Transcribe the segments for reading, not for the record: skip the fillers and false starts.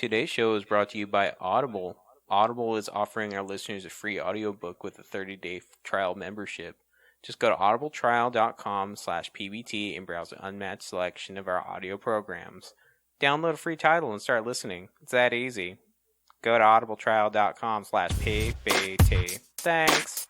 Today's show is brought to you by Audible. Audible is offering our listeners a free audiobook with a 30-day trial membership. Just go to audibletrial.com/PBT and browse an unmatched selection of our audio programs. Download a free title and start listening. It's that easy. Go to audibletrial.com/PBT. Thanks.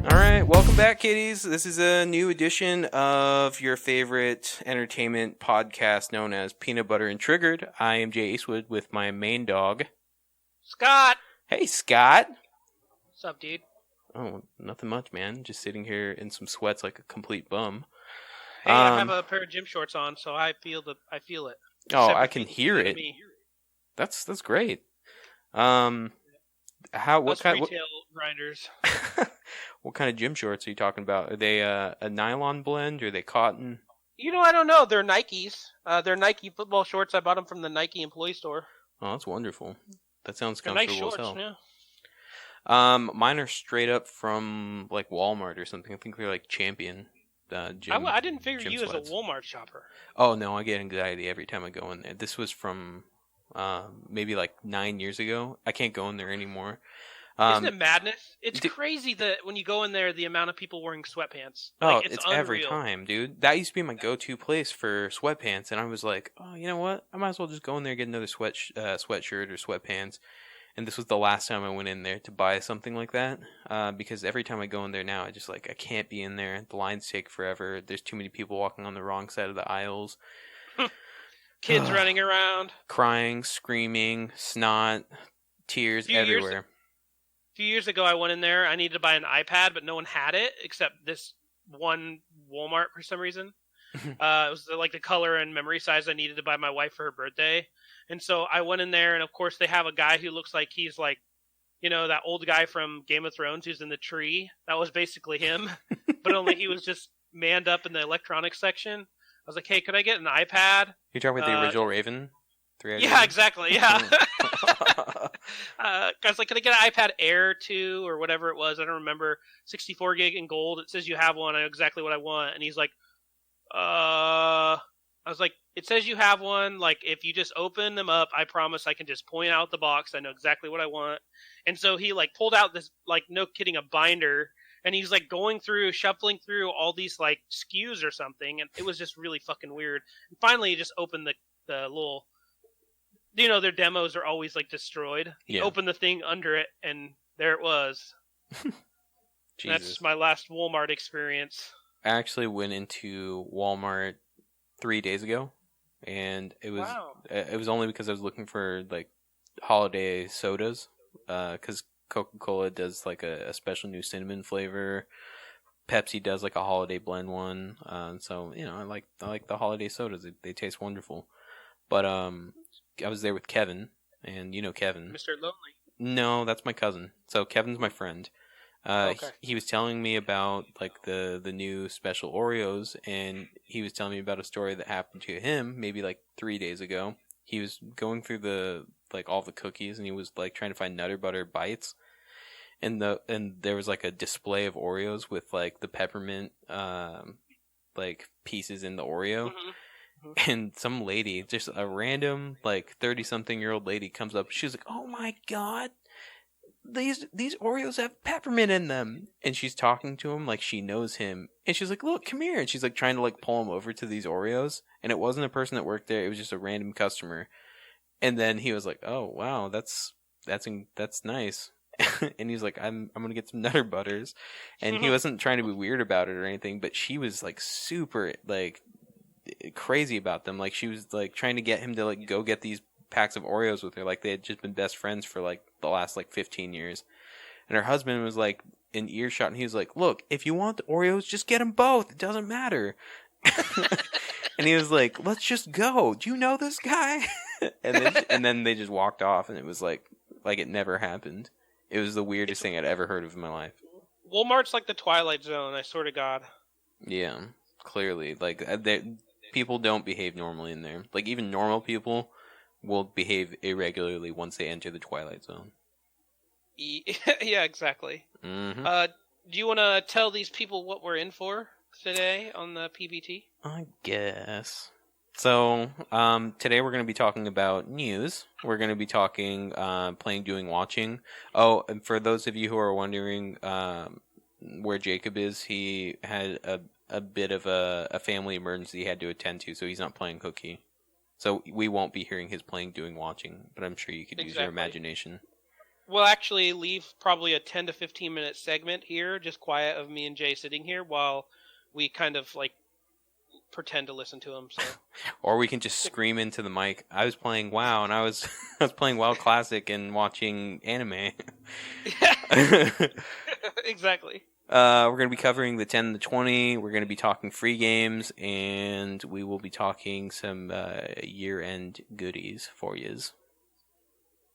Alright, welcome back, kiddies. This is a new edition of your favorite entertainment podcast known as Peanut Butter and Triggered. I am Jay Eastwood with my main dog, Scott! Hey, Scott! What's up, dude? Oh, nothing much, man. Just sitting here in some sweats like a complete bum. Hey, I have a pair of gym shorts on, so I feel it. Oh, I can hear it. That's great. What retail grinders. What kind of gym shorts are you talking about? Are they a nylon blend or are they cotton? I don't know. They're Nikes. They're Nike football shorts. I bought them from the Nike employee store. Oh, that's wonderful. That sounds They're comfortable nice shorts, as hell. Yeah. Mine are straight up from like Walmart or something. I think they're like Champion gym. I didn't figure you sweats. as a Walmart shopper. Oh no, I get anxiety every time I go in there. This was from maybe like 9 years ago. I can't go in there anymore. Isn't it madness? It's crazy that when you go in there, the amount of people wearing sweatpants. Like, it's unreal. every time, dude. That used to be my go-to place for sweatpants, and I was like, oh, you know what? I might as well just go in there and get another sweatshirt or sweatpants. And this was the last time I went in there to buy something like that, because every time I go in there now, I can't be in there. The lines take forever. There's too many people walking on the wrong side of the aisles. Kids running around. Crying, screaming, snot, tears everywhere. A few years ago, I went in there. I needed to buy an iPad, but no one had it except this one Walmart for some reason. It was like the color and memory size I needed to buy my wife for her birthday. And so I went in there, and of course they have a guy who looks like he's like, that old guy from Game of Thrones who's in the tree. That was basically him, but only he was just manned up in the electronics section. I was like, hey, could I get an iPad? You're talking about the original Raven? Yeah, exactly, yeah. I was like, can I get an iPad Air 2 or whatever it was? I don't remember. 64 gig in gold. It says you have one. I know exactly what I want. And he's like, I was like, it says you have one. Like, if you just open them up, I promise I can just point out the box. I know exactly what I want. And so he like pulled out this, like, no kidding, a binder. And he's like shuffling through all these like SKUs or something. And it was just really fucking weird. And finally he just opened the little, their demos are always like destroyed. Yeah. Open the thing under it, and there it was. That's my last Walmart experience. I actually went into Walmart 3 days ago, and it was only because I was looking for like holiday sodas, because Coca-Cola does like a special new cinnamon flavor. Pepsi does like a holiday blend one. So I like the holiday sodas. They taste wonderful. But I was there with Kevin, and Kevin. Mr. Lonely. No, that's my cousin. So Kevin's my friend. Okay. He was telling me about like the new special Oreos, and he was telling me about a story that happened to him maybe like 3 days ago. He was going through all the cookies, and he was like trying to find Nutter Butter bites, and there was like a display of Oreos with like the peppermint like pieces in the Oreo. Mm-hmm. And some lady, just a random, like, 30-something-year-old lady comes up. She's like, oh, my God, these Oreos have peppermint in them. And she's talking to him like she knows him. And she's like, look, come here. And she's, like, trying to, like, pull him over to these Oreos. And it wasn't a person that worked there. It was just a random customer. And then he was like, oh, wow, that's nice. And he's like, I'm going to get some Nutter Butters. And he wasn't trying to be weird about it or anything. But she was, like, super, like, crazy about them. Like, she was like trying to get him to like go get these packs of Oreos with her, like they had just been best friends for like the last like 15 years. And her husband was like in earshot, and he was like, look, if you want the Oreos, just get them both, it doesn't matter. And he was like, let's just go, do you know this guy? and then they just walked off, and it was like it never happened. It was the weirdest thing I'd ever heard of in my life. Walmart's like the Twilight Zone, I swear to God. Yeah, clearly. Like, people don't behave normally in there. Like, even normal people will behave irregularly once they enter the Twilight Zone. Yeah, exactly. Mm-hmm. Do you want to tell these people what we're in for today on the PBT? I guess. So, today we're going to be talking about news. We're going to be talking playing, doing, watching. Oh, and for those of you who are wondering where Jacob is, he had a bit of a family emergency he had to attend to, so he's not playing hooky. So we won't be hearing his playing, doing, watching, but I'm sure you could use your imagination. We'll actually leave probably a 10 to 15 minute segment here, just quiet of me and Jay sitting here while we kind of like pretend to listen to him. So. Or we can just scream into the mic. I was playing WoW, and I was I was playing WoW Classic and watching anime. Exactly. We're going to be covering the 10 and the 20. We're going to be talking free games, and we will be talking some year-end goodies for yous.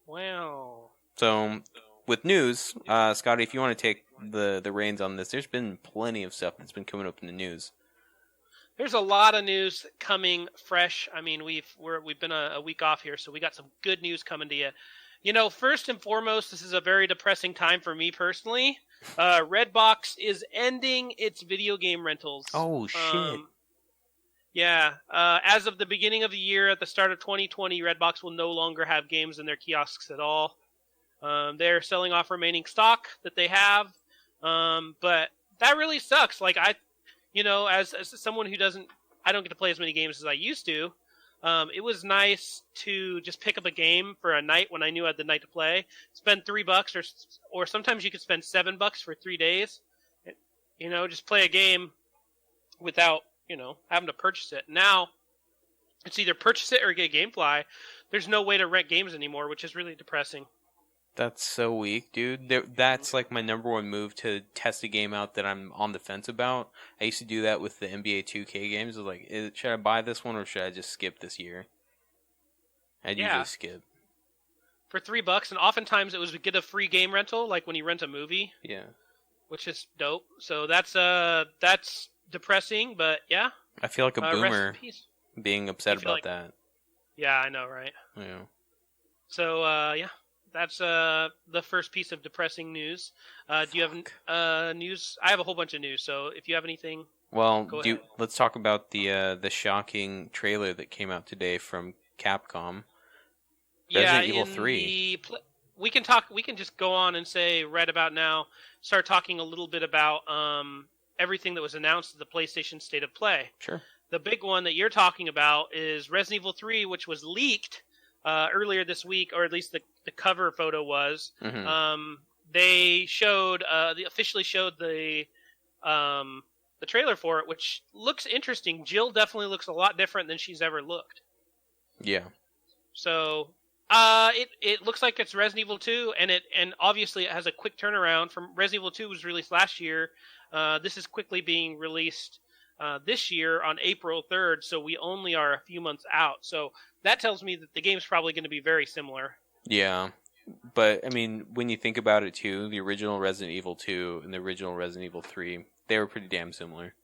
Wow. So, with news, Scotty, if you want to take the reins on this, there's been plenty of stuff that's been coming up in the news. There's a lot of news coming fresh. I mean, we've been a week off here, so we got some good news coming to you. You know, first and foremost, this is a very depressing time for me personally. Redbox is ending its video game rentals. Oh, shit. Yeah. As of the beginning of the year, at the start of 2020, Redbox will no longer have games in their kiosks at all. They're selling off remaining stock that they have. But that really sucks. Like, as someone who I don't get to play as many games as I used to. It was nice to just pick up a game for a night when I knew I had the night to play. Spend $3 or sometimes you could spend $7 for 3 days. Just play a game without, having to purchase it. Now, it's either purchase it or get GameFly. There's no way to rent games anymore, which is really depressing. That's so weak, dude. That's like my number one move to test a game out that I'm on the fence about. I used to do that with the NBA 2K games. I was like, should I buy this one or should I just skip this year? I'd usually skip. For $3, and oftentimes it was to get a free game rental, like when you rent a movie. Yeah. Which is dope. So that's depressing, but yeah. I feel like a boomer being upset about that. Yeah, I know, right? Yeah. So, yeah. That's the first piece of depressing news. Do you have news? I have a whole bunch of news, so if you have anything, go ahead. Let's talk about the shocking trailer that came out today from Capcom. Resident Evil 3. We can just go on and say right about now, start talking a little bit about everything that was announced at the PlayStation State of Play. Sure. The big one that you're talking about is Resident Evil 3, which was leaked earlier this week, or at least the cover photo was. Mm-hmm. They officially showed the trailer for it, which looks interesting. Jill definitely looks a lot different than she's ever looked. Yeah. So, it looks like it's Resident Evil 2, and obviously it has a quick turnaround. From Resident Evil 2 was released last year. This is quickly being released this year on April 3rd, so we only are a few months out. So that tells me that the game's probably going to be very similar. Yeah, but I mean, when you think about it too, the original Resident Evil 2 and the original Resident Evil 3, they were pretty damn similar.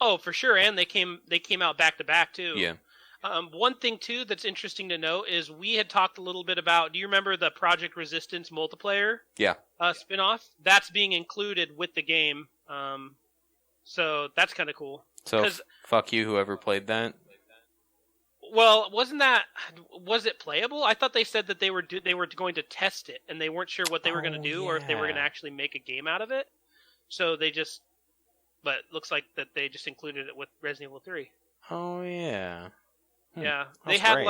Oh, for sure, and they came out back to back too. Yeah. One thing too that's interesting to note is we had talked a little bit about. Do you remember the Project Resistance multiplayer? Yeah. Spinoff that's being included with the game. So that's kind of cool. So fuck you, whoever played that. Well, was it playable? I thought they said that they were going to test it, and they weren't sure what they were going to do, or if they were going to actually make a game out of it. So but it looks like that they just included it with Resident Evil 3. Oh yeah. Yeah, they had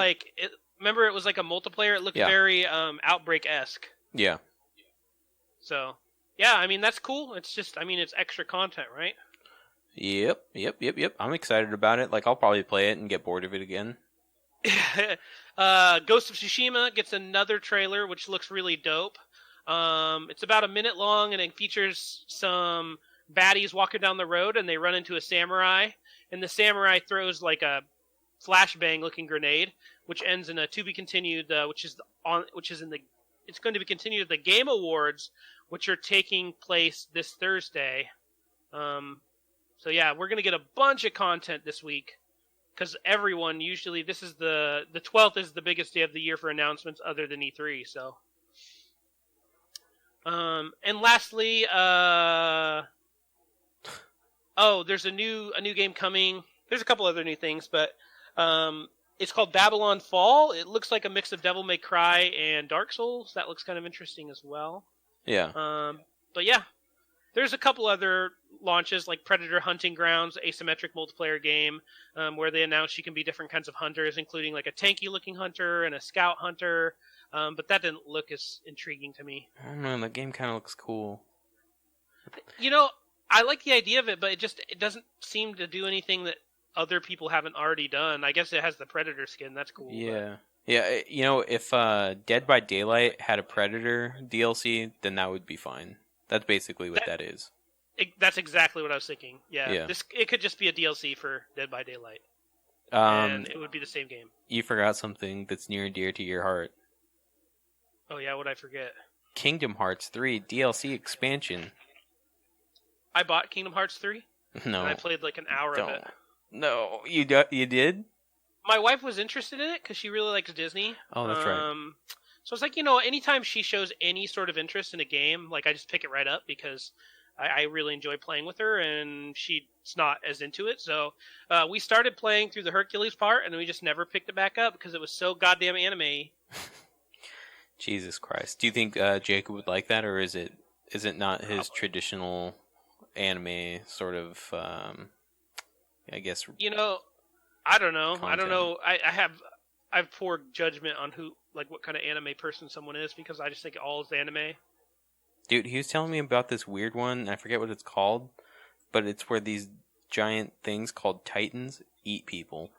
remember it was like a multiplayer. It looked very Outbreak-esque. Yeah. So, yeah, I mean that's cool. It's just, it's extra content, right? Yep. I'm excited about it. Like, I'll probably play it and get bored of it again. Ghost of Tsushima gets another trailer, which looks really dope. It's about a minute long, and it features some baddies walking down the road, and they run into a samurai, and the samurai throws like a flashbang-looking grenade, which ends in a to be continued, it's going to be continued at the Game Awards, which are taking place this Thursday. So yeah, we're going to get a bunch of content this week, because everyone usually, this is the 12th is the biggest day of the year for announcements other than E3, so. And lastly, there's a new game coming. There's a couple other new things, but it's called Babylon Fall. It looks like a mix of Devil May Cry and Dark Souls. That looks kind of interesting as well. Yeah. But yeah, there's a couple other launches like Predator Hunting Grounds, asymmetric multiplayer game, where they announced you can be different kinds of hunters, including like a tanky-looking hunter and a scout hunter. But that didn't look as intriguing to me. I don't know. The game kind of looks cool. I like the idea of it, but it doesn't seem to do anything that other people haven't already done. I guess it has the Predator skin. That's cool. Yeah. Yeah, if Dead by Daylight had a Predator DLC, then that would be fine. That's basically what that is. That's exactly what I was thinking. Yeah. It could just be a DLC for Dead by Daylight. And it would be the same game. You forgot something that's near and dear to your heart. Oh, yeah, what'd I forget? Kingdom Hearts 3 DLC expansion. I bought Kingdom Hearts 3. No. And I played like an hour of it. No, you did? My wife was interested in it because she really likes Disney. Oh, that's right. So it's like, anytime she shows any sort of interest in a game, like I just pick it right up because I really enjoy playing with her, and she's not as into it. So we started playing through the Hercules part, and we just never picked it back up because it was so goddamn anime. Jesus Christ. Do you think Jacob would like that, or is it not his traditional anime sort of, I guess... I don't know. Content. I don't know. I have poor judgment on what kind of anime person someone is because I just think all is anime. Dude, he was telling me about this weird one, and I forget what it's called, but it's where these giant things called Titans eat people.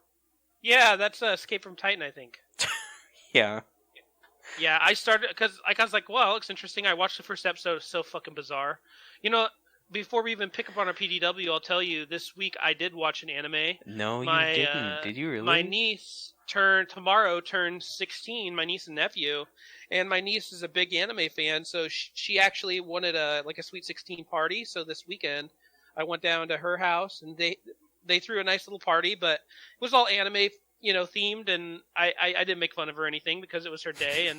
Yeah, that's Escape from Titan, I think. Yeah. Yeah, I started because I was like, "Wow, it looks interesting." I watched the first episode; it's so fucking bizarre. Before we even pick up on our PDW, I'll tell you this week I did watch an anime. No, you didn't. Did you really? My niece tomorrow turns 16. My niece and nephew, and my niece is a big anime fan, so she actually wanted a Sweet 16 party. So this weekend, I went down to her house and they threw a nice little party, but it was all anime, themed, and I didn't make fun of her or anything because it was her day,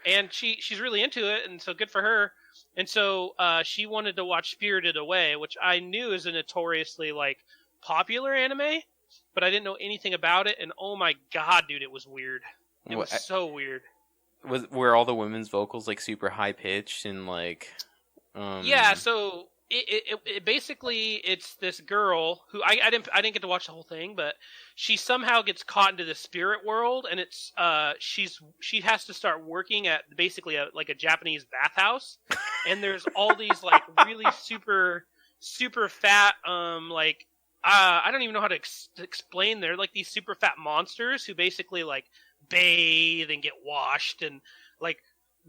and she's really into it, and so good for her. And so she wanted to watch Spirited Away, which I knew is a notoriously popular anime, but I didn't know anything about it. And oh my god, dude, it was weird. It was so weird. Were all the women's vocals super high pitched and Yeah, so it basically it's this girl who I didn't get to watch the whole thing, but she somehow gets caught into the spirit world, and it's she has to start working at basically a Japanese bathhouse, and there's all these really super fat I don't even know how to explain. They're these super fat monsters who basically bathe and get washed and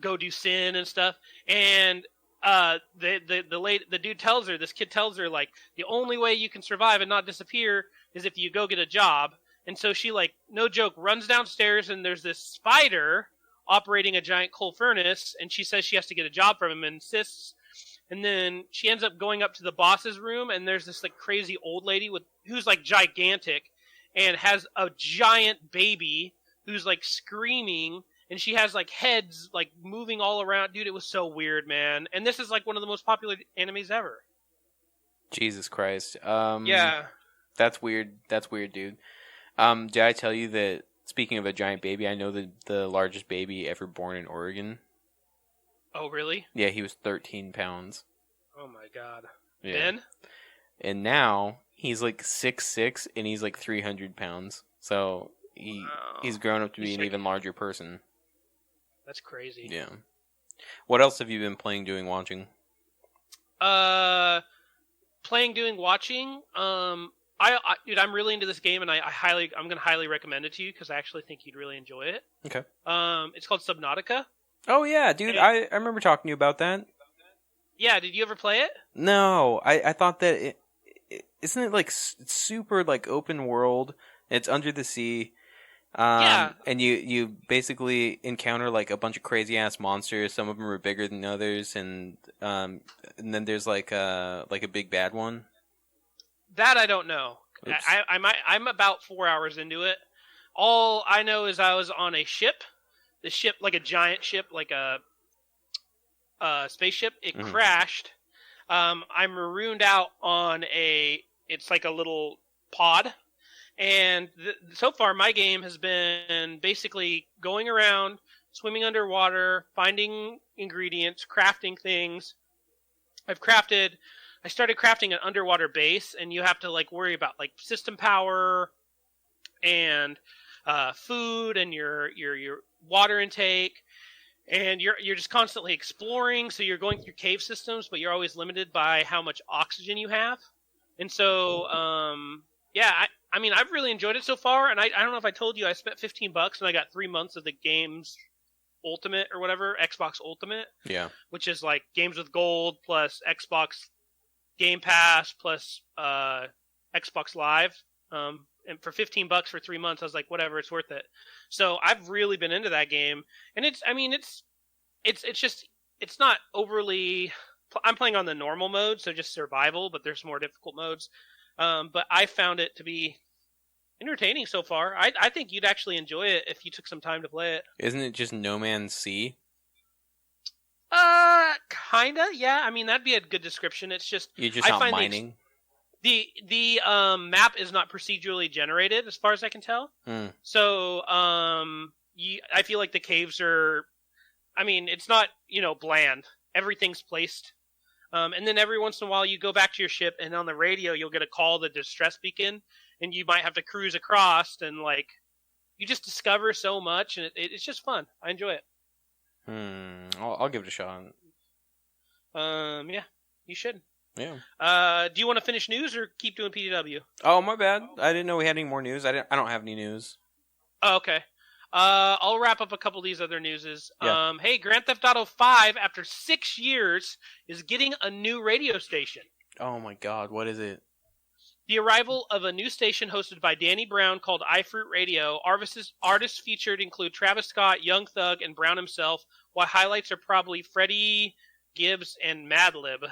go do sin and stuff, and the dude tells her, this kid tells her, the only way you can survive and not disappear is if you go get a job. And so she, no joke, runs downstairs, and there's this spider operating a giant coal furnace, and she says she has to get a job from him and insists. And then she ends up going up to the boss's room, and there's this crazy old lady who's gigantic and has a giant baby who's screaming. And she has heads moving all around. Dude, it was so weird, man. And this is one of the most popular animes ever. Jesus Christ. Yeah. That's weird. That's weird, dude. Did I tell you that, speaking of a giant baby, I know the largest baby ever born in Oregon? Oh, really? Yeah, he was 13 pounds. Oh, my God. Yeah. Ben? And now he's 6'6", and he's 300 pounds. So he's grown up to be an even larger person. That's crazy. Yeah. What else have you been playing, doing, watching? Playing, doing, watching. Dude, I'm really into this game, and I'm gonna highly recommend it to you because I actually think you'd really enjoy it. Okay. It's called Subnautica. Oh yeah, dude, I remember talking to you about that. Yeah, did you ever play it? No, I thought that isn't it super open world? It's under the sea. Yeah. And you basically encounter a bunch of crazy ass monsters. Some of them are bigger than others, and then there's a big bad one. That I don't know. I'm about 4 hours into it. All I know is I was on a ship. The ship, a giant ship, spaceship. It Mhm. crashed. I'm marooned out on it's like a little pod. And so far, my game has been basically going around, swimming underwater, finding ingredients, crafting things. I started crafting an underwater base, and you have to like worry about like system power and food and your water intake, and you're just constantly exploring. So you're going through cave systems, but you're always limited by how much oxygen you have. And so, yeah, I mean, I've really enjoyed it so far. And I don't know if I told you, I spent $15 and I got 3 months of the game's Ultimate or whatever, Xbox Ultimate. Yeah. Which is like games with gold plus Xbox Game Pass plus Xbox Live. And for $15 for 3 months, I was like, whatever, it's worth it. So I've really been into that game, and it's not overly. I'm playing on the normal mode, so just survival, but there's more difficult modes. But I found it to be entertaining so far. I think you'd actually enjoy it if you took some time to play it. Isn't it just No Man's Sea? Kinda, yeah. I mean, that'd be a good description. It's just You're just out mining. The map is not procedurally generated, as far as I can tell. So I feel like the caves are. I mean, it's not bland. Everything's placed. And then every once in a while, you go back to your ship, and on the radio, you'll get a call, the distress beacon, and you might have to cruise across, and like, you just discover so much, and it's just fun. I enjoy it. I'll give it a shot. Yeah, you should. Yeah. Do you want to finish news or keep doing PDW? Oh, my bad. I didn't know we had any more news. I don't have any news. Oh, okay. I'll wrap up a couple of these other newses. Yeah. Hey, Grand Theft Auto 5, after 6 years, is getting a new radio station. Oh my God, what is it? The arrival of a new station hosted by Danny Brown called iFruit Radio. Artists featured include Travis Scott, Young Thug, and Brown himself, while highlights are probably Freddie Gibbs and Madlib.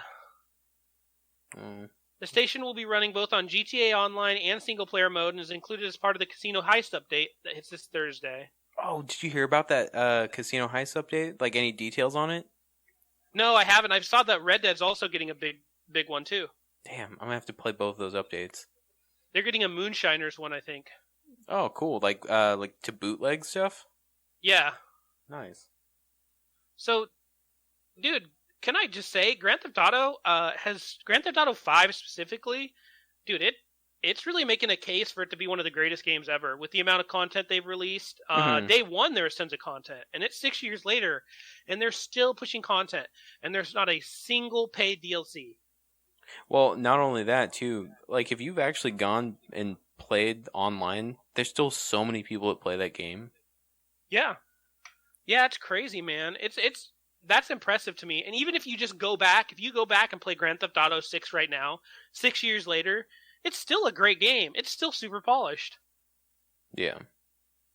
The station will be running both on GTA Online and single-player mode and is included as part of the Casino Heist update that hits this Thursday. Oh, did you hear about that Casino Heist update? Like, any details on it? No, I haven't. I saw that Red Dead's also getting a big one, too. Damn, I'm gonna have to play both of those updates. They're getting a Moonshiners one, I think. Oh, cool. Like to bootleg stuff? Yeah. Nice. So, dude, can I just say, Grand Theft Auto 5 specifically, dude, it's really making a case for it to be one of the greatest games ever with the amount of content they've released. Day one, there was tons of content, and it's 6 years later, and they're still pushing content, and there's not a single paid DLC. Well, not only that, too. Like, if you've actually gone and played online, there's still so many people that play that game. Yeah. Yeah, it's crazy, man. That's impressive to me. And even if you just go back, and play Grand Theft Auto 6 right now, 6 years later, it's still a great game. It's still super polished. Yeah.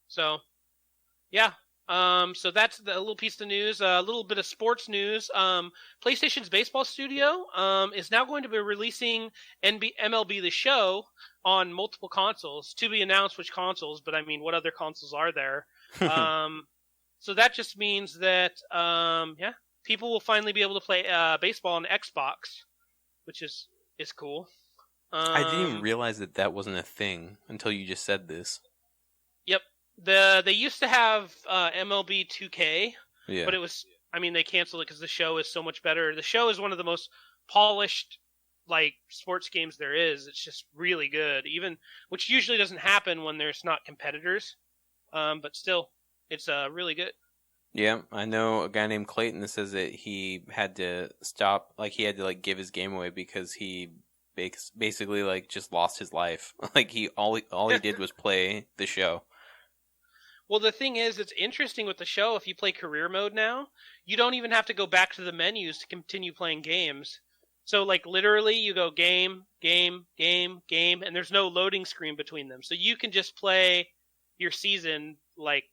So, yeah. So that's the little piece of news. A little bit of sports news. PlayStation's baseball studio is now going to be releasing MLB The Show on multiple consoles. To be announced which consoles, but I mean, what other consoles are there? So that just means that, people will finally be able to play baseball on Xbox, which is cool. I didn't even realize that wasn't a thing until you just said this. Yep. They used to have MLB 2K, Yeah. but they canceled it because the show is so much better. The show is one of the most polished, like, sports games there is. It's just really good, which usually doesn't happen when there's not competitors. But still, it's really good. Yeah, I know a guy named Clayton that says that he had to stop, like, he had to, like, give his game away because he basically, like, just lost his life. Like, all he did was play the show. Well, the thing is, it's interesting with the show, if you play career mode now, you don't even have to go back to the menus to continue playing games. So, like, literally, you go game, game, game, game, and there's no loading screen between them. So you can just play your season, like,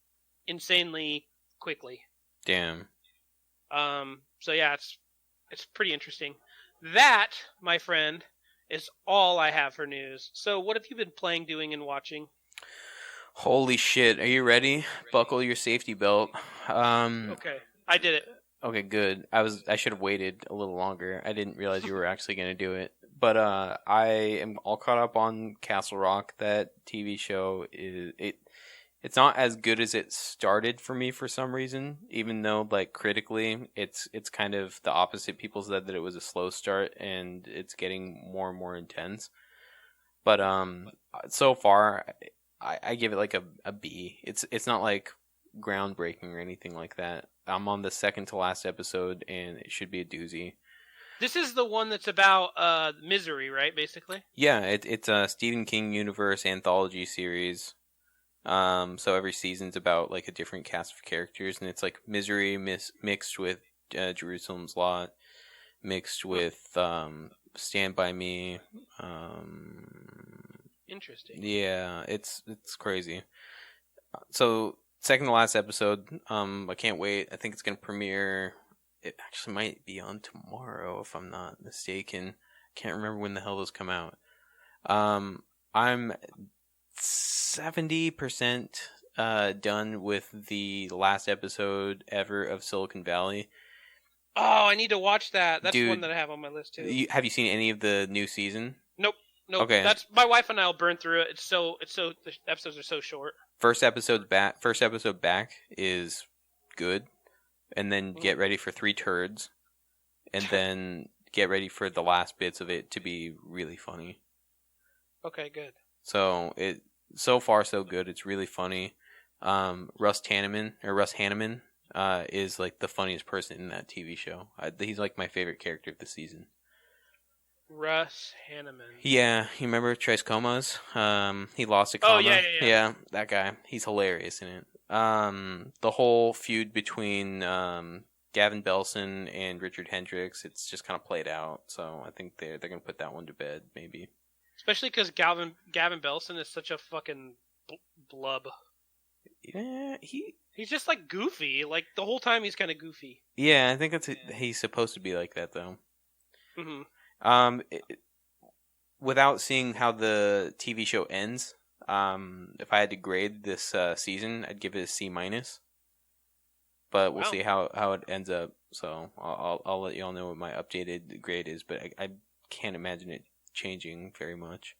insanely quickly. Damn. So, yeah, it's pretty interesting. That, my friend, is all I have for news. So what have you been playing, doing, and watching? Holy shit, are you ready? Buckle your safety belt. Okay, I did it. Okay, good. I should have waited a little longer. I didn't realize you were actually going to do it. But I am all caught up on Castle Rock. That TV show it's not as good as it started for me for some reason, even though like critically it's kind of the opposite. People said that it was a slow start and it's getting more and more intense. But so far I give it like a B. It's not like groundbreaking or anything like that. I'm on the second to last episode and it should be a doozy. This is the one that's about misery, right? Basically. Yeah, it's a Stephen King universe anthology series. So every season's about like a different cast of characters, and it's like Misery mixed with Jerusalem's Lot, mixed with Stand by Me. Interesting. Yeah, it's crazy. So second to last episode. I can't wait. I think it's gonna premiere. It actually might be on tomorrow if I'm not mistaken. Can't remember when the hell those come out. I'm 70% done with the last episode ever of Silicon Valley. Oh, I need to watch that. That's Dude, one that I have on my list too. Have you seen any of the new season? Nope. Okay. That's my wife and I'll burn through it. It's so the episodes are so short. First episode back is good, and then get ready for 3 turds, and then get ready for the last bits of it to be really funny. Okay, good. So far so good. It's really funny. Russ Hanneman is like the funniest person in that TV show. He's like my favorite character of the season. Russ Hanneman. Yeah, you remember Tres Comas? He lost a comma. Oh yeah. Yeah, that guy. He's hilarious in it. The whole feud between Gavin Belson and Richard Hendricks, it's just kind of played out. So I think they're gonna put that one to bed, maybe. Especially because Gavin Belson is such a fucking blub. Yeah, he's just like goofy. Like the whole time he's kind of goofy. Yeah, I think he's supposed to be like that though. Mm-hmm. Without seeing how the TV show ends, if I had to grade this season, I'd give it a C minus. But we'll see how it ends up. So I'll let y'all know what my updated grade is. But I can't imagine it changing very much.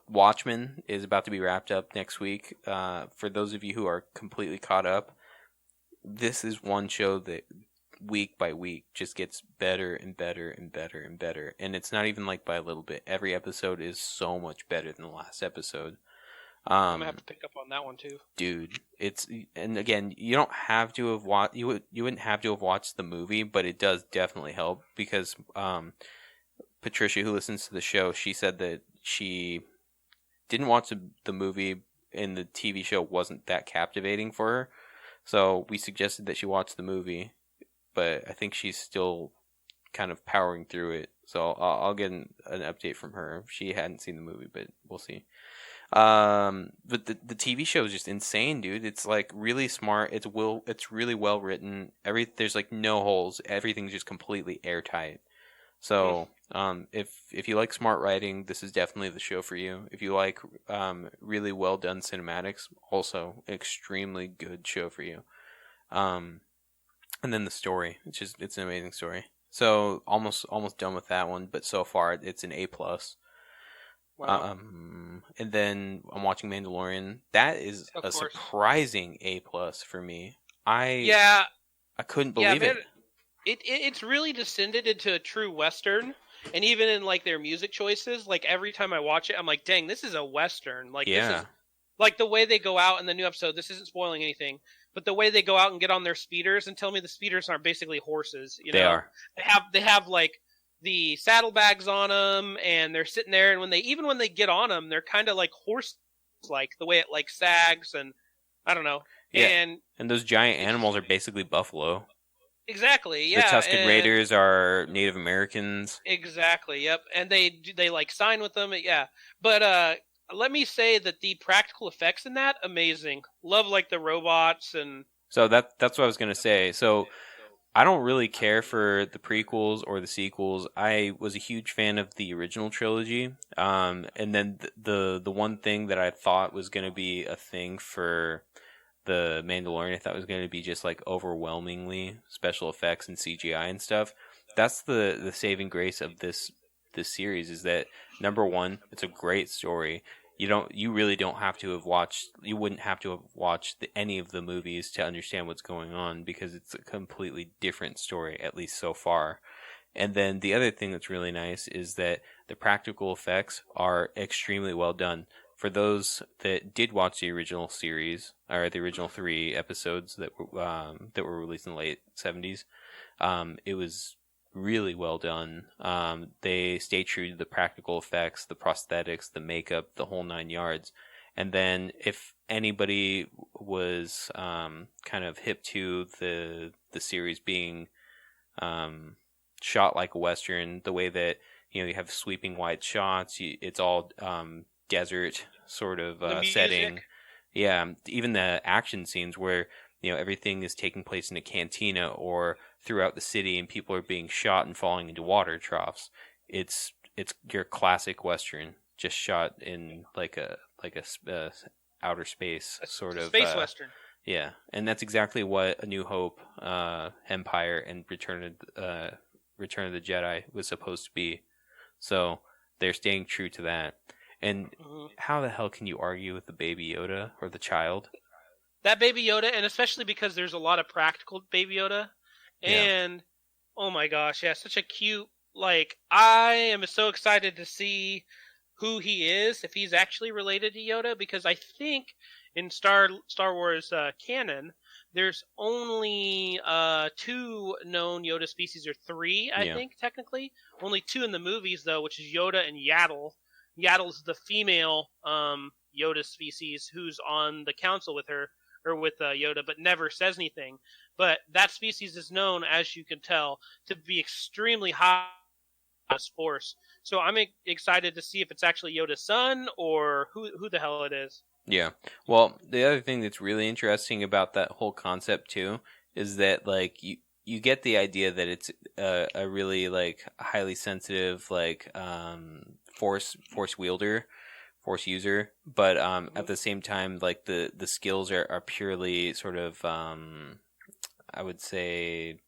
Watchmen is about to be wrapped up next week. For those of you who are completely caught up, this is one show that week by week just gets better and better and better and better. And it's not even like by a little bit. Every episode is so much better than the last episode. I'm gonna have to pick up on that one too, dude. And again, you don't have to have watched. You wouldn't have to have watched the movie, but it does definitely help because Patricia, who listens to the show, she said that she didn't watch the movie and the TV show wasn't that captivating for her. So we suggested that she watch the movie, but I think she's still kind of powering through it. So I'll get an update from her. She hadn't seen the movie, but we'll see. But the TV show is just insane, dude. It's like really smart. It's really well written. There's like no holes. Everything's just completely airtight. So if you like smart writing, this is definitely the show for you. If you like really well done cinematics, also extremely good show for you. And then the story, it's an amazing story. So almost done with that one, but so far it's an A+. Wow. And then I'm watching Mandalorian. That is a surprising A+ for me. I couldn't believe it. It's really descended into a true Western, and even in like their music choices, like every time I watch it, I'm like, dang, this is a Western. Like this is like the way they go out in the new episode. This isn't spoiling anything, but the way they go out and get on their speeders and tell me the speeders are basically horses. You know, they are. They have like the saddlebags on them, and they're sitting there. And when they get on them, they're kind of like horse, like the way it like sags, and I don't know. Yeah. And those giant animals are basically buffalo. Exactly. Yeah. The Tusken Raiders are Native Americans. Exactly. Yep. And they like sign with them. Yeah. But let me say that the practical effects in that amazing. Love like the robots and. So that's what I was gonna say. So I don't really care for the prequels or the sequels. I was a huge fan of the original trilogy. And then the one thing that I thought was gonna be a thing for the Mandalorian, I thought was going to be just like overwhelmingly special effects and CGI and stuff. That's the saving grace of this series, is that number one, it's a great story. You really don't have to have watched. You wouldn't have to have watched any of the movies to understand what's going on, because it's a completely different story, at least so far. And then the other thing that's really nice is that the practical effects are extremely well done. For those that did watch the original series, or the original 3 episodes that were released in the late 70s, it was really well done. They stay true to the practical effects, the prosthetics, the makeup, the whole 9 yards. And then if anybody was kind of hip to the series being shot like a Western, the way that you have sweeping wide shots, it's all desert sort of setting. Yeah, even the action scenes where everything is taking place in a cantina or throughout the city, and people are being shot and falling into water troughs. It's your classic Western, just shot in like a outer space sort of space Western. Yeah, and that's exactly what A New Hope, Empire, and Return of the Jedi was supposed to be. So they're staying true to that. And how the hell can you argue with the Baby Yoda or the child? That Baby Yoda, and especially because there's a lot of practical Baby Yoda. And, oh my gosh, yeah, such a cute, I am so excited to see who he is, if he's actually related to Yoda, because I think in Star Wars canon, there's only 2 known Yoda species, or 3, I think, technically. Only 2 in the movies, though, which is Yoda and Yaddle. Yaddle's the female Yoda species who's on the council with her, or with Yoda, but never says anything. But that species is known, as you can tell, to be extremely high Force. So I'm excited to see if it's actually Yoda's son, or who the hell it is. Yeah. Well, the other thing that's really interesting about that whole concept too is that you get the idea that it's a really highly sensitive force wielder, force user, but at the same time the skills are purely sort of I would say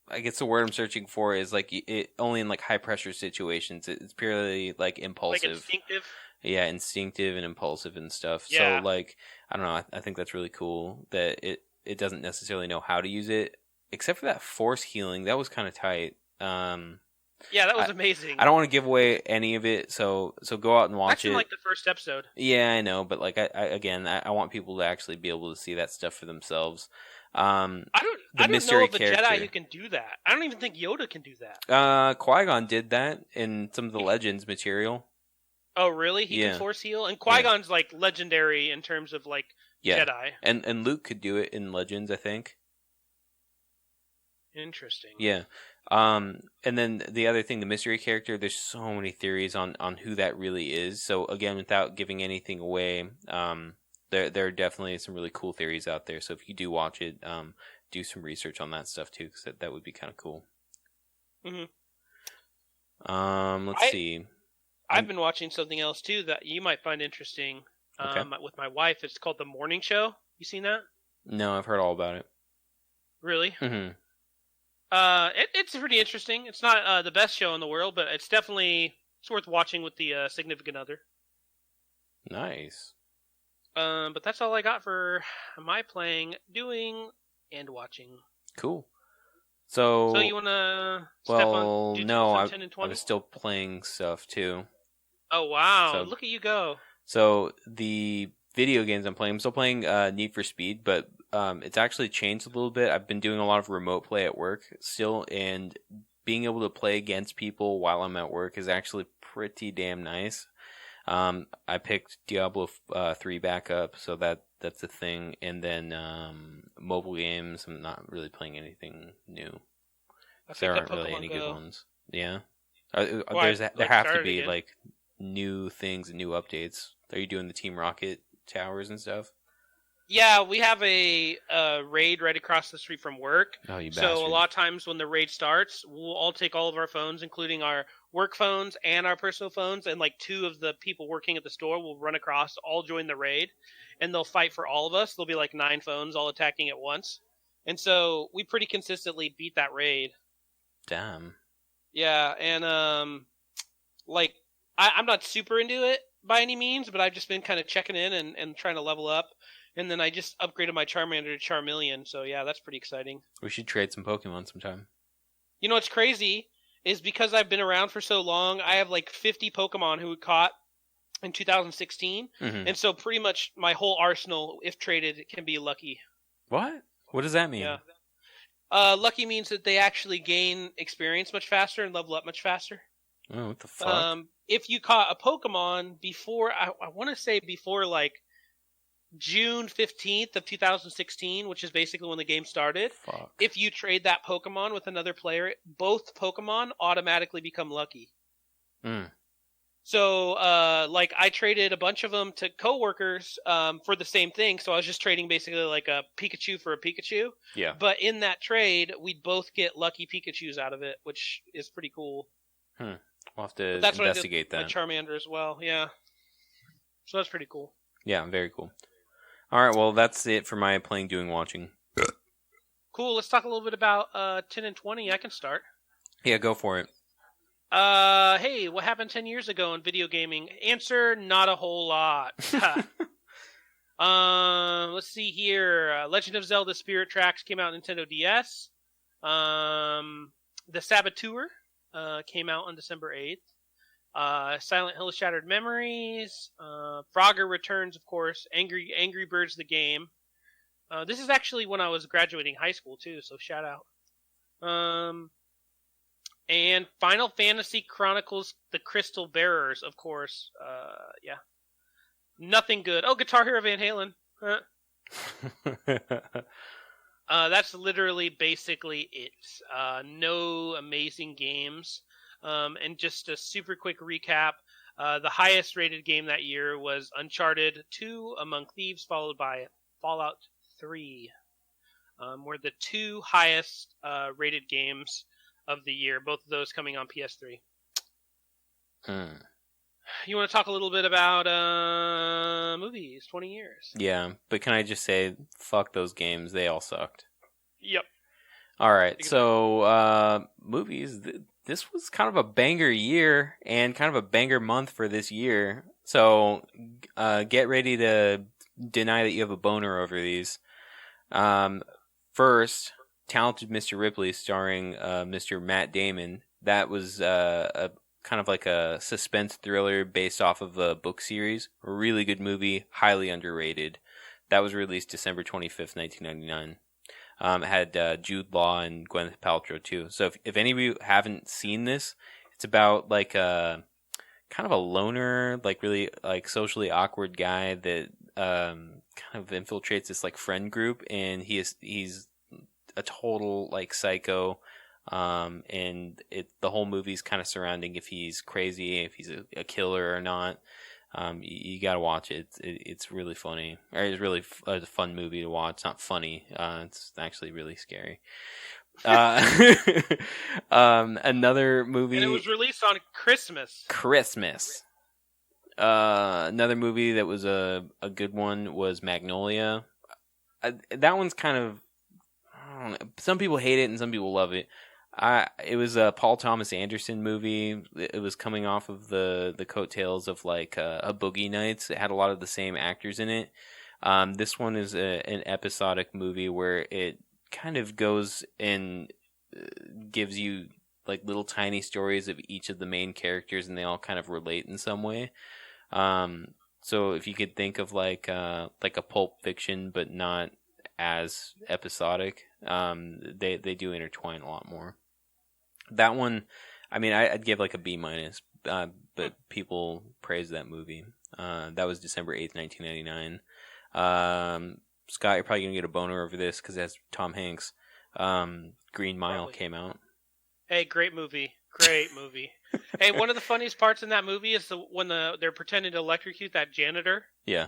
I guess the word I'm searching for is it only in high pressure situations. It's purely impulsive. Instinctive. Yeah, instinctive and impulsive and stuff. Yeah. So I don't know, I think that's really cool that it doesn't necessarily know how to use it, except for that force healing. That was kind of tight. Yeah, that was amazing. I don't want to give away any of it, so go out and watch it. That's in the first episode. Yeah, I know, but I want people to actually be able to see that stuff for themselves. I don't know of a Jedi who can do that. I don't even think Yoda can do that. Qui-Gon did that in some of the Legends material. Oh, really? He can force heal? And Qui-Gon's legendary in terms of Jedi. And Luke could do it in Legends, I think. Interesting. Yeah. And then the other thing, the mystery character, there's so many theories on who that really is. So again, without giving anything away, there are definitely some really cool theories out there. So if you do watch it, do some research on that stuff too, because that would be kind of cool. Let's see. I've been watching something else too that you might find interesting. With my wife, it's called The Morning Show. You seen that? No, I've heard all about it. Really? It's pretty interesting. It's not the best show in the world, but it's worth watching with the significant other. Nice. But that's all I got for my playing, doing, and watching. Cool. So you wanna? Well, no, I was still playing stuff too. Oh wow! Look at you go. So the video games I'm still playing Need for Speed, but it's actually changed a little bit. I've been doing a lot of remote play at work still, and being able to play against people while I'm at work is actually pretty damn nice. I picked Diablo 3 back up, so that's a thing. And then mobile games, I'm not really playing anything new. There aren't really any good ones. Yeah, there have to be new things and new updates. Are you doing the Team Rocket towers and stuff? Yeah, we have a raid right across the street from work. Oh, you bastard. So a lot of times when the raid starts, we'll all take all of our phones, including our work phones and our personal phones, and like 2 of the people working at the store will run across, all join the raid, and they'll fight for all of us. There'll be like 9 phones all attacking at once. And so we pretty consistently beat that raid. Damn. Yeah, and like I'm not super into it by any means, but I've just been kind of checking in and trying to level up. And then I just upgraded my Charmander to Charmeleon, so yeah, that's pretty exciting. We should trade some Pokemon sometime. You know what's crazy is because I've been around for so long, I have like 50 Pokemon who we caught in 2016, and so pretty much my whole arsenal, if traded, can be lucky. What? What does that mean? Yeah. Lucky means that they actually gain experience much faster and level up much faster. Oh, what the fuck? If you caught a Pokemon before, I want to say before like June 15th of 2016, which is basically when the game started, Fuck. if you trade that Pokemon with another player, both Pokemon automatically become lucky. So, like, I traded a bunch of them to coworkers for the same thing, so I was just trading basically like a Pikachu for a Pikachu. Yeah. But in that trade, we'd both get lucky Pikachus out of it, which is pretty cool. We'll have to That's investigate what I did that. with my Charmander as well, yeah. So that's pretty cool. Yeah, very cool. All right, well, that's it for my playing, doing, watching. Cool, let's talk a little bit about 10 and 20. I can start. Yeah, go for it. Hey, what happened 10 years ago in video gaming? Answer, not a whole lot. Let's see here. Legend of Zelda Spirit Tracks came out on Nintendo DS. The Saboteur came out on December 8th. Silent Hill Shattered Memories. Frogger Returns, of course. Angry Birds the game. This is actually when I was graduating high school, too, so shout out. And Final Fantasy Chronicles The Crystal Bearers, of course. Yeah. Nothing good. Oh, Guitar Hero Van Halen. That's literally basically it. No amazing games. And just a super quick recap. The highest rated game that year was Uncharted 2 Among Thieves, followed by Fallout 3. Were the 2 highest rated games of the year, both of those coming on PS3. You want to talk a little bit about movies, 20 years? Yeah, but can I just say, fuck those games, they all sucked. Yep. Alright, so movies, this was kind of a banger year, and kind of a banger month for this year, so get ready to deny that you have a boner over these. First, Talented Mr. Ripley, starring Mr. Matt Damon. That was a kind of like a suspense thriller based off of a book series. A really good movie, highly underrated. That was released December 25th, 1999. It had Jude Law and Gwyneth Paltrow too. So if any of you haven't seen this, it's about like a kind of a loner, like really like socially awkward guy that kind of infiltrates this like friend group, and he's a total like psycho, and the whole movie's kind of surrounding if he's crazy, if he's a killer or not. You gotta watch it. It's really funny. Or it's really a fun movie to watch. It's not funny. It's actually really scary. Another movie. And it was released on Christmas. Another movie that was a good one was Magnolia. That one's kind of, I don't know, some people hate it and some people love it. It was a Paul Thomas Anderson movie. It was coming off of the coattails of like a Boogie Nights. It had a lot of the same actors in it. This one is an episodic movie where it kind of goes and gives you like little tiny stories of each of the main characters, and they all kind of relate in some way. So if you could think of like a Pulp Fiction, but not as episodic, they do intertwine a lot more. That one, I mean, I'd give like a B-, but people praise that movie. That was December 8th, 1999. Scott, you're probably gonna get a boner over this because it has Tom Hanks. Green Mile came out. Hey, great movie. Hey, one of the funniest parts in that movie is when they're pretending to electrocute that janitor. Yeah.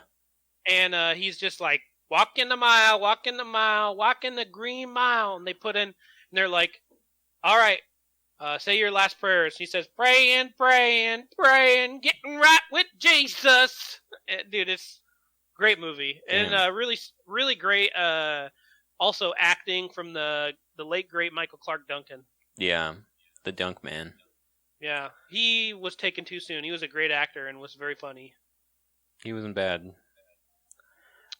And he's just like, walk in the mile, walk in the green mile. And they put in, and they're like, all right, Say your last prayers. He says, praying, praying, praying, getting right with Jesus. Dude, it's a great movie. Damn. And really, really great also acting from the late, great Michael Clark Duncan. Yeah, the Dunk Man. Yeah, he was taken too soon. He was a great actor and was very funny. He wasn't bad.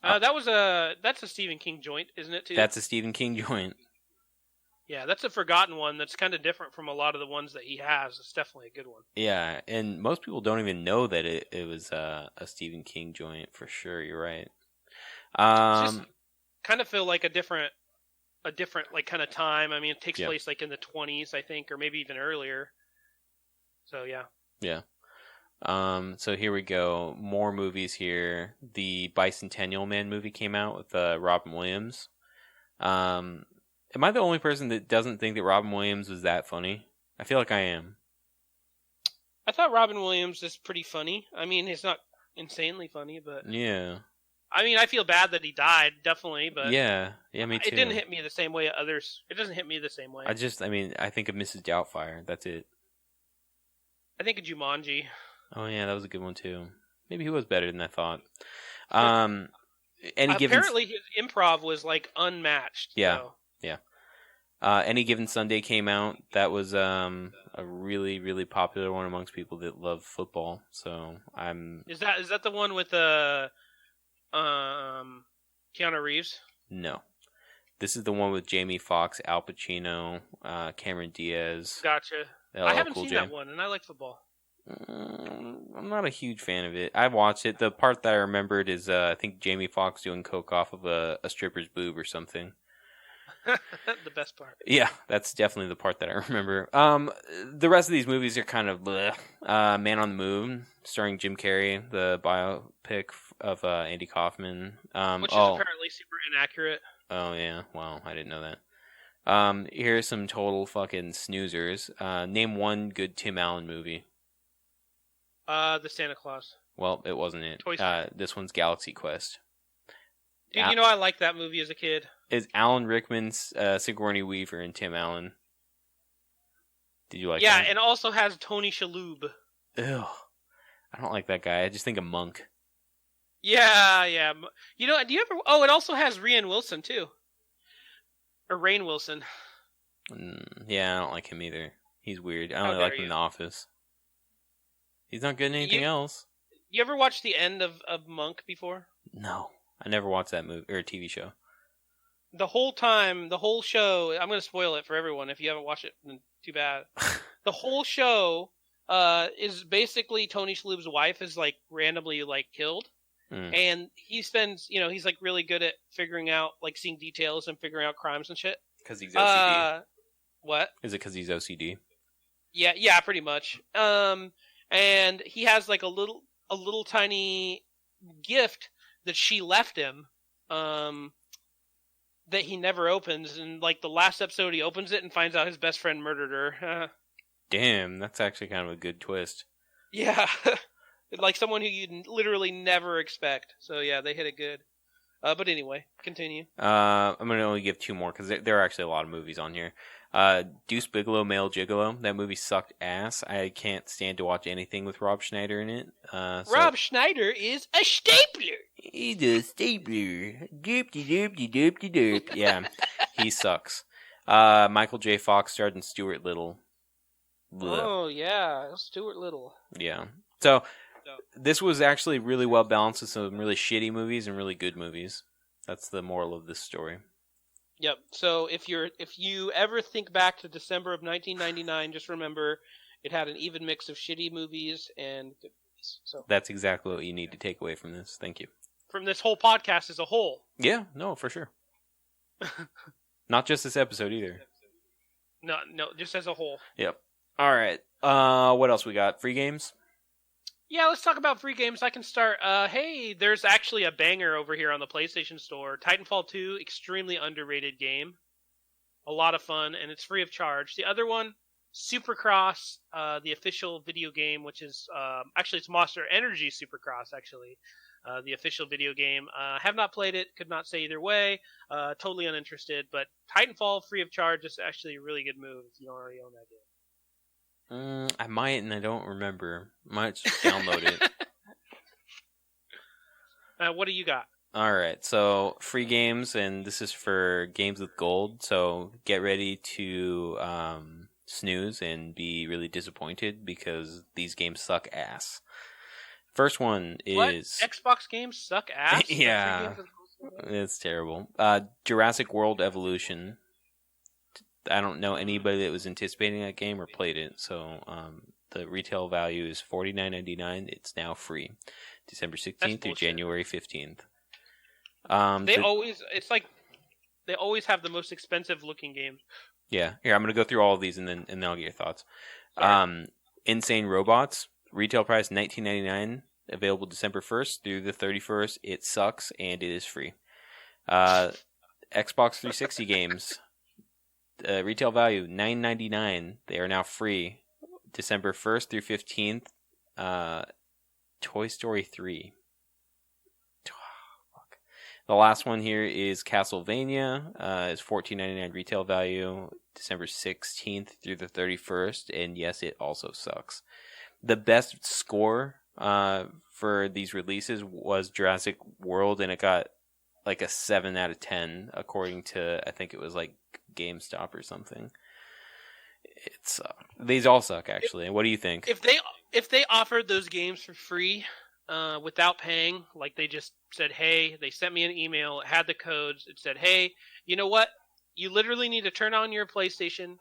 That's a Stephen King joint, isn't it, too? That's a Stephen King joint. Yeah, that's a forgotten one that's kind of different from a lot of the ones that he has. It's definitely a good one. Yeah, and most people don't even know that it was a Stephen King joint for sure. You're right. It's just kind of feel like a different like kind of time. I mean, it takes place like in the 20s, I think, or maybe even earlier. So yeah. Yeah. So here we go. More movies here. The Bicentennial Man movie came out with Robin Williams. Am I the only person that doesn't think that Robin Williams was that funny? I feel like I am. I thought Robin Williams is pretty funny. I mean, he's not insanely funny, but yeah. I mean, I feel bad that he died, definitely, but yeah, me too. It didn't hit me the same way others. It doesn't hit me the same way. I think of Mrs. Doubtfire. That's it. I think of Jumanji. Oh yeah, that was a good one too. Maybe he was better than I thought. Apparently, his improv was like unmatched. Yeah, so. yeah. Any Given Sunday came out. That was a really, really popular one amongst people that love football. So Is that the one with Keanu Reeves? No, this is the one with Jamie Foxx, Al Pacino, Cameron Diaz. Gotcha. I haven't seen that one, and I like football. I'm not a huge fan of it. I watched it. The part that I remembered is I think Jamie Foxx doing coke off of a stripper's boob or something. The best part. Yeah, that's definitely the part that I remember. The rest of these movies are kind of bleh. Man on the Moon, starring Jim Carrey, the biopic of Andy Kaufman. Which is apparently super inaccurate. Oh, yeah. Wow, I didn't know that. Here's some total fucking snoozers. Name one good Tim Allen movie. The Santa Claus. Well, it wasn't it. This one's Galaxy Quest. Dude, you know I liked that movie as a kid. Is Alan Rickman's Sigourney Weaver and Tim Allen? Did you like that? Yeah, and also has Tony Shalhoub. Ew. I don't like that guy. I just think of Monk. Yeah. You know, do you ever... Oh, it also has Rainn Wilson, too. Or Rainn Wilson. Yeah, I don't like him either. He's weird. I only like him in The Office. He's not good in anything else. You ever watched the end of Monk before? No. I never watched that movie or TV show. The whole time, the whole show, I'm going to spoil it for everyone. If you haven't watched it, then too bad. The whole show is basically Tony Shalhoub's wife is like randomly like killed. And he spends, he's like really good at figuring out, like seeing details and figuring out crimes and shit. Because he's OCD. What? Is it because he's OCD? Yeah, pretty much. And he has like a little tiny gift that she left him, that he never opens, and like the last episode he opens it and finds out his best friend murdered her. Damn, that's actually kind of a good twist. Yeah. Like someone who you'd literally never expect. So yeah, they hit it good. But anyway, continue. I'm going to only give two more because there are actually a lot of movies on here. Deuce Bigalow, Male Gigolo. That movie sucked ass. I can't stand to watch anything with Rob Schneider in it. Rob Schneider is a stapler. He's a stapler. Doop-de-doop-de-doop-de-doop. Yeah, he sucks. Michael J. Fox starred in Stuart Little. Blech. Oh, yeah. Stuart Little. Yeah. So, this was actually really well balanced with some really shitty movies and really good movies. That's the moral of this story. Yep. So if you ever think back to December of 1999, just remember it had an even mix of shitty movies and good movies. So that's exactly what you need to take away from this. Thank you. From this whole podcast as a whole. Yeah. No, for sure. Not just this episode either. No, just as a whole. Yep. All right. What else we got? Free games? Yeah, let's talk about free games. I can start. Hey, there's actually a banger over here on the PlayStation Store. Titanfall 2, extremely underrated game. A lot of fun, and it's free of charge. The other one, Supercross, the official video game, which is actually it's Monster Energy Supercross, actually. The official video game. Have not played it, could not say either way. Totally uninterested, but Titanfall free of charge is actually a really good move if you don't already own that game. I might, and I don't remember. Might just download it. What do you got? All right, so free games, and this is for games with gold. So get ready to snooze and be really disappointed because these games suck ass. First one What? is Xbox games suck ass? yeah, it's terrible. Jurassic World Evolution. I don't know anybody that was anticipating that game or played it, so the retail value is $49.99. It's now free, December 16th through January 15th. It's like they always have the most expensive looking games. Yeah, here I'm gonna go through all of these and then I'll get your thoughts. Sorry. Insane Robots, retail price $19.99, available December 1st through the 31st. It sucks and it is free. Xbox 360 games, retail value $9.99. They are now free, December 1st through 15th. Toy Story 3. The last one here is Castlevania. It's $14.99 retail value, December 16th through the 31st, and yes, it also sucks. The best score for these releases was Jurassic World, and it got like a 7 out of 10, according to, I think it was like GameStop or something. It sucks. These all suck, actually. What do you think? If they offered those games for free, without paying, like they just said, hey, they sent me an email, it had the codes, it said, hey, you know what? You literally need to turn on your PlayStation,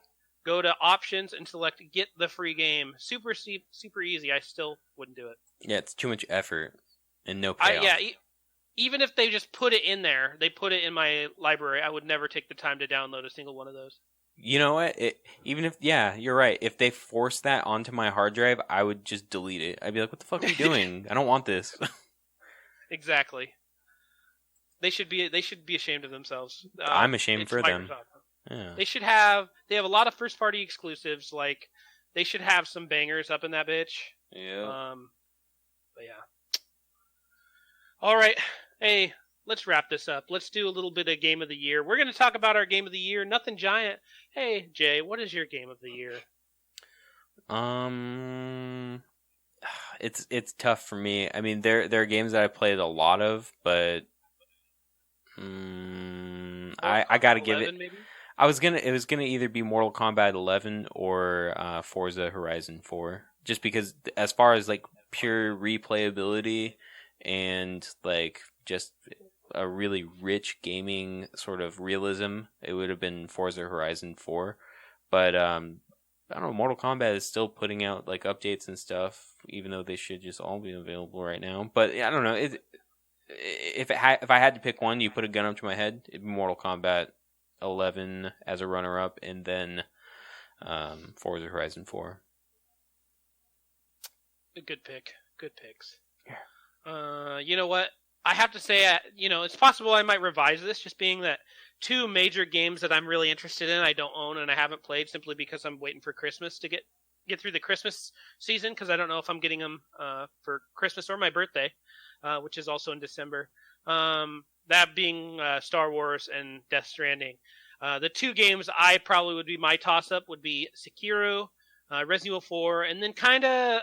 go to options, and select get the free game. Super easy. I still wouldn't do it. Yeah, it's too much effort and no payoff. Even if they just put it in there, they put it in my library, I would never take the time to download a single one of those. You know what? You're right. If they forced that onto my hard drive, I would just delete it. I'd be like, what the fuck are you doing? I don't want this. Exactly. They should be ashamed of themselves. I'm ashamed for them. Yeah. They have a lot of first party exclusives. Like they should have some bangers up in that bitch. Yeah. But yeah. All right. Hey, let's wrap this up. Let's do a little bit of game of the year. We're going to talk about our game of the year. Nothing giant. Hey, Jay, what is your game of the year? It's tough for me. I mean, there are games that I played a lot of, but I got to give it. Maybe? It was gonna either be Mortal Kombat 11 or Forza Horizon 4, just because as far as like pure replayability and like just a really rich gaming sort of realism, it would have been Forza Horizon 4. But I don't know, Mortal Kombat is still putting out like updates and stuff, even though they should just all be available right now. But I don't know. If I had to pick one, you put a gun up to my head, it'd be Mortal Kombat 11 as a runner-up, and then Forza Horizon 4. A good pick. Good picks. Yeah. You know what? I have to say, it's possible I might revise this, just being that two major games that I'm really interested in I don't own and I haven't played simply because I'm waiting for Christmas to get through the Christmas season, because I don't know if I'm getting them for Christmas or my birthday, which is also in December. That being Star Wars and Death Stranding. The two games I probably would be my toss-up would be Sekiro, Resident Evil 4, and then kind of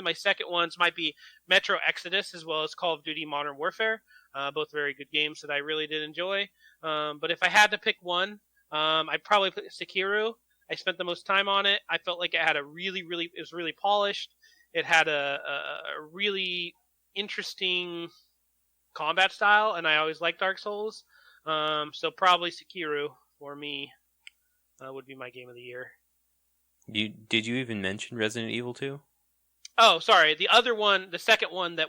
my second ones might be Metro Exodus as well as Call of Duty Modern Warfare. Both very good games that I really did enjoy. But if I had to pick one, I'd probably pick Sekiro. I spent the most time on it. I felt like it had it was really polished. It had a really interesting combat style, and I always liked Dark Souls. So probably Sekiro for me would be my game of the year. Did you even mention Resident Evil 2? Oh, sorry. The other one, the second one that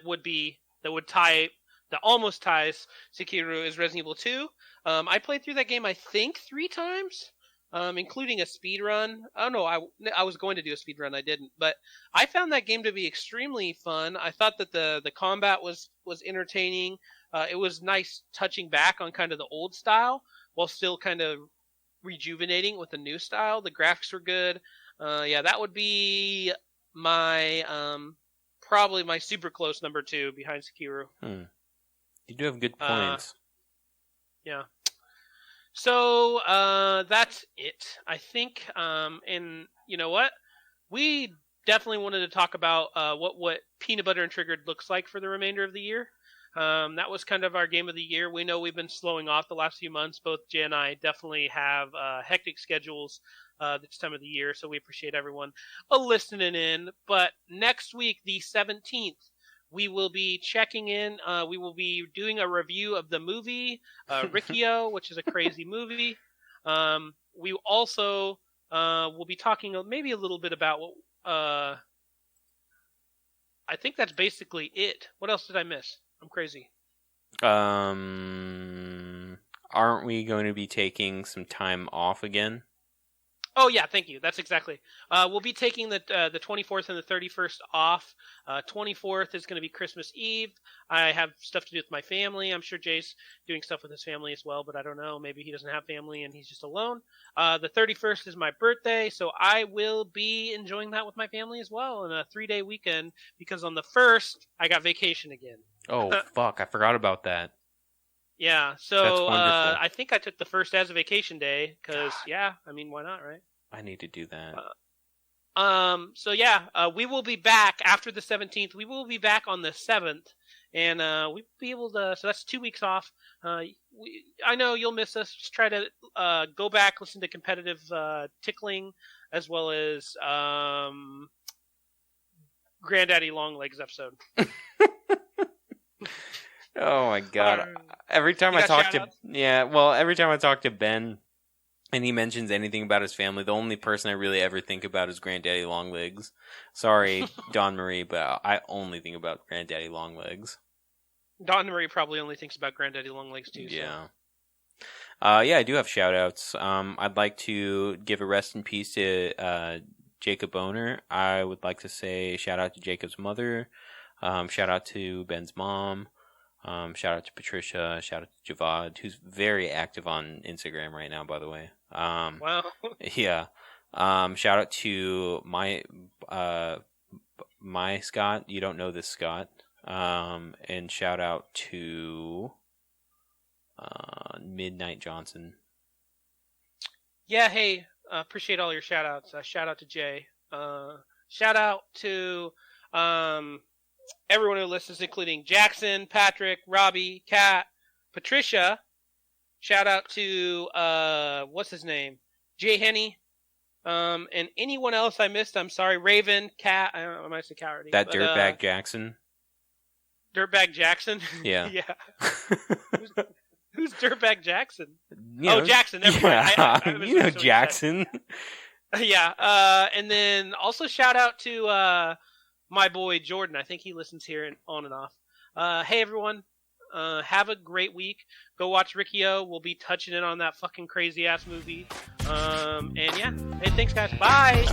almost ties Sekiro is Resident Evil 2. I played through that game I think 3 times, including a speed run. Oh no, I was going to do a speed run, I didn't. But I found that game to be extremely fun. I thought that the combat was entertaining. It was nice touching back on kind of the old style while still kind of rejuvenating with the new style. The graphics were good. That would be my probably my super close number 2 behind Sekiro. You do have good points. Yeah. So that's it. I think, and you know what? We definitely wanted to talk about what Peanut Butter and Triggered looks like for the remainder of the year. That was kind of our game of the year. We know we've been slowing off the last few months. Both Jay and I definitely have hectic schedules this time of the year, so we appreciate everyone listening in. But next week, the 17th, we will be checking in. We will be doing a review of the movie Riccio, which is a crazy movie. We also will be talking maybe a little bit about what. I think that's basically it. What else did I miss? I'm crazy. Aren't we going to be taking some time off again? Oh yeah, thank you. That's exactly. We'll be taking the 24th and the 31st off. 24th is going to be Christmas Eve. I have stuff to do with my family. I'm sure Jay's doing stuff with his family as well, but I don't know. Maybe he doesn't have family and he's just alone. The 31st is my birthday, so I will be enjoying that with my family as well in a 3-day weekend because on the 1st I got vacation again. Oh fuck! I forgot about that. Yeah, so I think I took the 1st as a vacation day because, I mean, why not, right? I need to do that. So yeah, we will be back after the 17th. We will be back on the 7th, and we'll be able to. So that's 2 weeks off. I know you'll miss us. Just try to go back, listen to competitive tickling, as well as Granddaddy Longlegs episode. Oh my god! Every time I talk to Ben, and he mentions anything about his family, the only person I really ever think about is Granddaddy Longlegs. Sorry, Dawn Marie, but I only think about Granddaddy Longlegs. Dawn Marie probably only thinks about Granddaddy Longlegs too. Yeah. So. Yeah, I do have shout-outs. I'd like to give a rest in peace to Jacob Boner. I would like to say shout out to Jacob's mother. Shout out to Ben's mom. Shout out to Patricia. Shout out to Javad, who's very active on Instagram right now, by the way. Wow. Yeah. Shout out to my Scott. You don't know this Scott. And shout out to Midnight Johnson. Yeah. Hey, appreciate all your shout outs. Shout out to Jay. Shout out to everyone who listens, including Jackson, Patrick, Robbie, Kat, Patricia. Shout out to what's his name, Jay Henney, and anyone else I missed. I'm sorry, Raven, Kat. I might say Kat already. That dirtbag Jackson. Dirtbag Jackson. Yeah. Yeah. Who's Dirtbag Jackson? Jackson. Never mind. I Jackson. Yeah. And then also shout out to my boy Jordan. I think he listens here on and off. Hey everyone, have a great week. Go watch Riccio. We'll be touching in on that fucking crazy ass movie. And yeah, hey, thanks guys. Bye.